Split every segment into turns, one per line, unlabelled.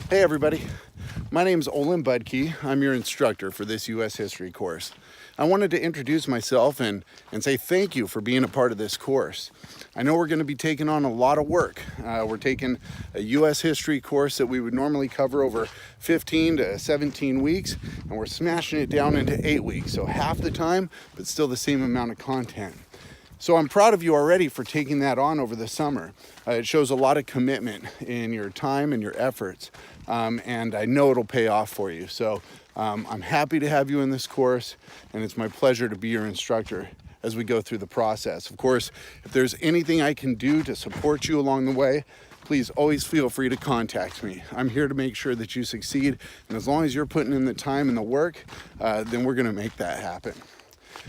Hey everybody, my name is Olin Budke. I'm your instructor for this U.S. history course. I wanted to introduce myself and say thank you for being a part of this course. I know we're going to be taking on a lot of work. We're taking a U.S. history course that we would normally cover over 15 to 17 weeks, and we're smashing it down into 8 weeks, so half the time, but still the same amount of content. So I'm proud of you already for taking that on over the summer. It shows a lot of commitment in your time and your efforts, and I know it'll pay off for you. So I'm happy to have you in this course, and it's my pleasure to be your instructor as we go through the process. Of course, if there's anything I can do to support you along the way, please always feel free to contact me. I'm here to make sure that you succeed, and as long as you're putting in the time and the work, then we're gonna make that happen.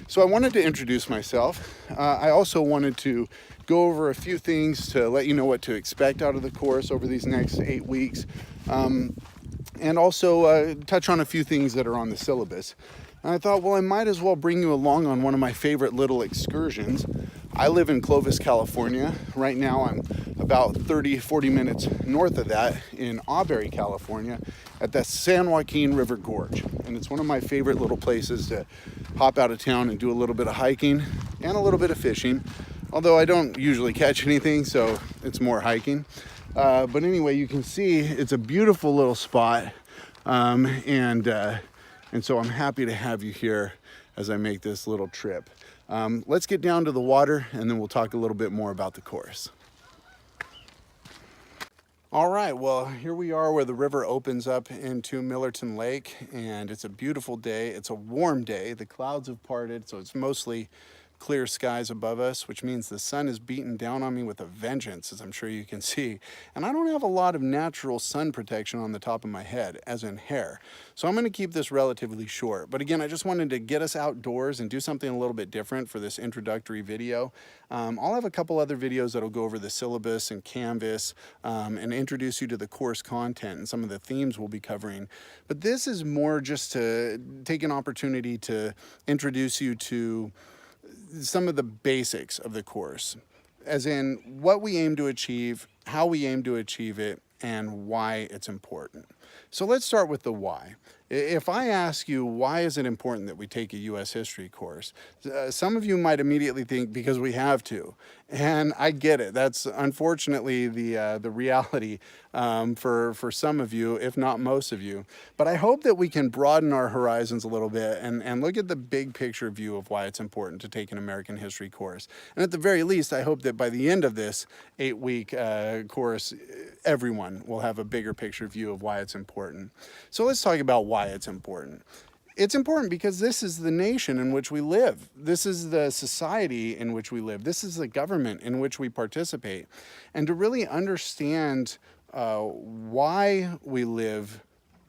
So I wanted to introduce myself. I also wanted to go over a few things to let you know what to expect out of the course over these next 8 weeks, and also touch on a few things that are on the syllabus. And I thought, well, I might as well bring you along on one of my favorite little excursions. I live in Clovis, California. Right now I'm about 30-40 minutes north of that in Auberry, California, at the San Joaquin River Gorge. And it's one of my favorite little places to hop out of town and do a little bit of hiking and a little bit of fishing, although I don't usually catch anything, so it's more hiking. But anyway, you can see it's a beautiful little spot, and so I'm happy to have you here as I make this little trip. Let's get down to the water, and then we'll talk a little bit more about the course. All right, well, here we are where the river opens up into Millerton Lake, and it's a beautiful day. It's a warm day. The clouds have parted, so it's mostly clear skies above us, which means the sun is beating down on me with a vengeance, as I'm sure you can see. And I don't have a lot of natural sun protection on the top of my head, as in hair. So I'm going to keep this relatively short. But again, I just wanted to get us outdoors and do something a little bit different for this introductory video. I'll have a couple other videos that'll go over the syllabus and Canvas, and introduce you to the course content and some of the themes we'll be covering. But this is more just to take an opportunity to introduce you to some of the basics of the course, as in what we aim to achieve, how we aim to achieve it, and why it's important. So let's start with the why. If I ask you, why is it important that we take a U.S. history course? Some of you might immediately think because we have to. And I get it. That's unfortunately the reality for some of you, if not most of you. But I hope that we can broaden our horizons a little bit and look at the big picture view of why it's important to take an American history course. And at the very least, I hope that by the end of this 8-week course, everyone will have a bigger picture view of why it's important. So let's talk about why it's important. It's important because this is the nation in which we live. This is the society in which we live. This is the government in which we participate. And to really understand why we live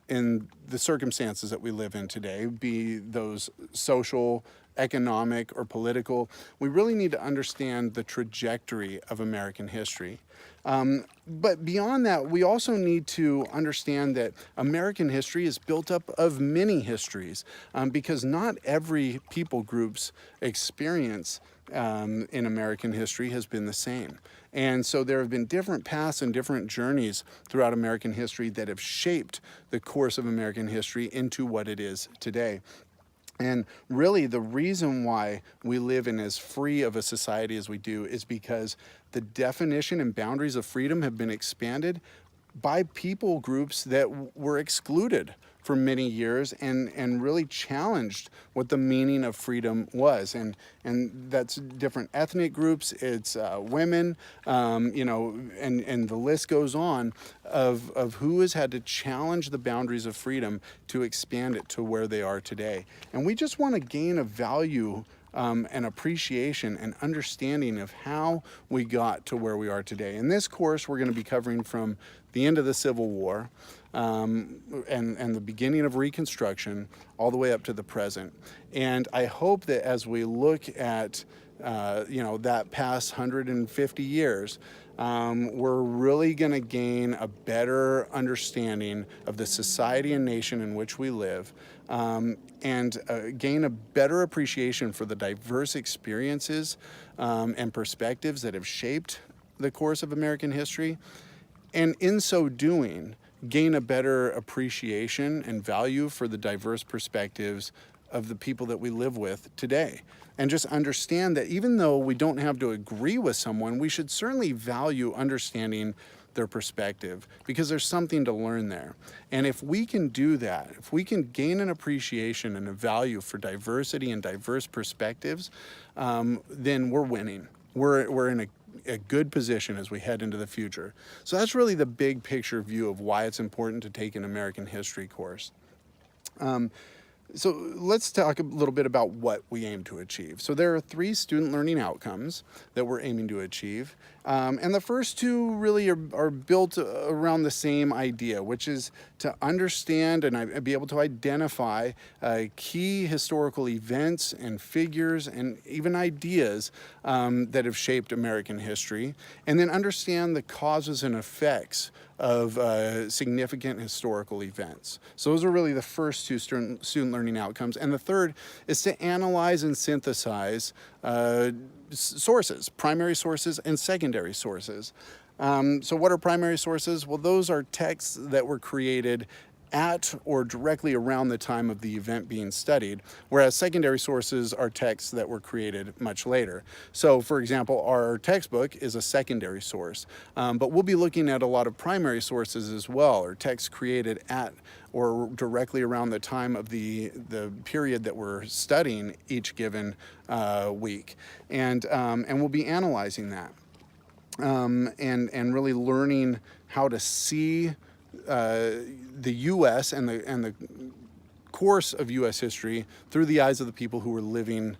in the circumstances that we live in today, be those social, economic, or political, we really need to understand the trajectory of American history. But beyond that, we also need to understand that American history is built up of many histories, because not every people group's experience in American history has been the same. And so there have been different paths and different journeys throughout American history that have shaped the course of American history into what it is today. And really, the reason why we live in as free of a society as we do is because the definition and boundaries of freedom have been expanded by people groups that were excluded for many years and really challenged what the meaning of freedom was. And that's different ethnic groups, it's women, you know, and the list goes on of who has had to challenge the boundaries of freedom to expand it to where they are today. And we just want to gain a value an appreciation and understanding of how we got to where we are today. In this course, we're going to be covering from the end of the Civil War and the beginning of Reconstruction all the way up to the present. And I hope that as we look at you know, that past 150 years, we're really going to gain a better understanding of the society and nation in which we live, and gain a better appreciation for the diverse experiences and perspectives that have shaped the course of American history. And in so doing, gain a better appreciation and value for the diverse perspectives of the people that we live with today. And just understand that even though we don't have to agree with someone, we should certainly value understanding their perspective, because there's something to learn there. And if we can do that, if we can gain an appreciation and a value for diversity and diverse perspectives, then we're winning. We're in a good position as we head into the future. So that's really the big picture view of why it's important to take an American history course. So let's talk a little bit about what we aim to achieve. So there are 3 student learning outcomes that we're aiming to achieve. And the first 2 really are built around the same idea, which is to understand and be able to identify key historical events and figures and even ideas that have shaped American history, and then understand the causes and effects of significant historical events. So those are really the first 2 student learning outcomes. And the third is to analyze and synthesize sources, primary sources and secondary sources. So what are primary sources? Well, those are texts that were created at or directly around the time of the event being studied, whereas secondary sources are texts that were created much later. So, for example, our textbook is a secondary source, but we'll be looking at a lot of primary sources as well, or texts created at or directly around the time of the period that we're studying each given week. And we'll be analyzing that and really learning how to see the U.S. and the course of U.S. history through the eyes of the people who were living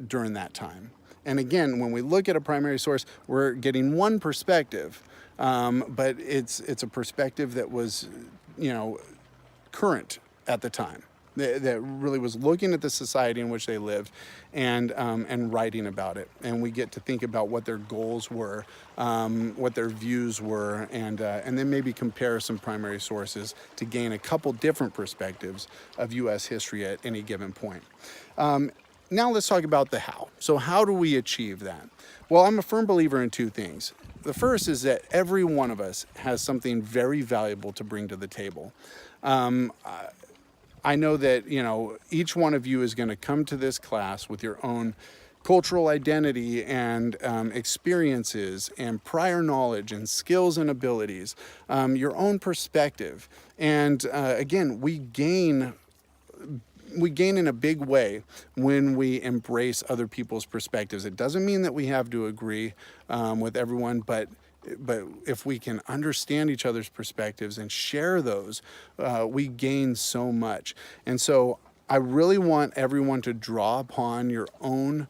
during that time. And again, when we look at a primary source, we're getting one perspective, but it's a perspective that was, current at the time, that really was looking at the society in which they lived and writing about it. And we get to think about what their goals were, what their views were, and then maybe compare some primary sources to gain a couple different perspectives of U.S. history at any given point. Now let's talk about the how. So how do we achieve that? Well, I'm a firm believer in 2 things. The first is that every one of us has something very valuable to bring to the table. I know that, each one of you is going to come to this class with your own cultural identity and experiences and prior knowledge and skills and abilities, your own perspective. And again, we gain in a big way when we embrace other people's perspectives. It doesn't mean that we have to agree with everyone, but if we can understand each other's perspectives and share those, we gain so much. And so I really want everyone to draw upon your own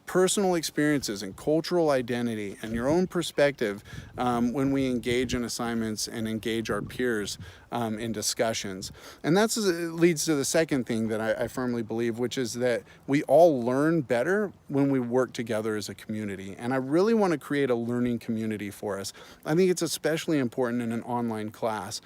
personal experiences and cultural identity and your own perspective when we engage in assignments and engage our peers in discussions. And that leads to the second thing that I firmly believe, which is that we all learn better when we work together as a community. And I really want to create a learning community for us. I think it's especially important in an online class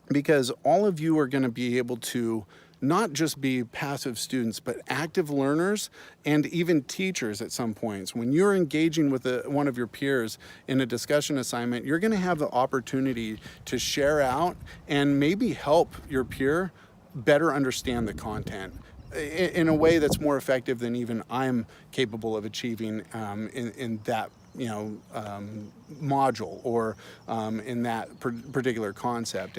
because all of you are going to be able to not just be passive students, but active learners and even teachers at some points. When you're engaging with one of your peers in a discussion assignment, you're going to have the opportunity to share out and maybe help your peer better understand the content in a way that's more effective than even I'm capable of achieving in that module or in that particular concept.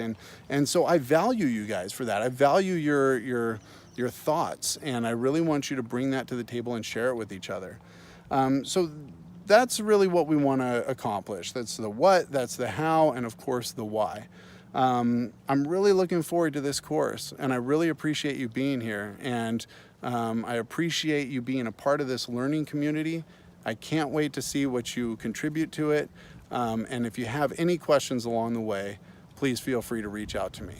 And so I value you guys for that. I value your thoughts, and I really want you to bring that to the table and share it with each other. So that's really what we want to accomplish. That's the what, that's the how, and of course the why. I'm really looking forward to this course, and I really appreciate you being here, and I appreciate you being a part of this learning community. I can't wait to see what you contribute to it, and if you have any questions along the way, please feel free to reach out to me.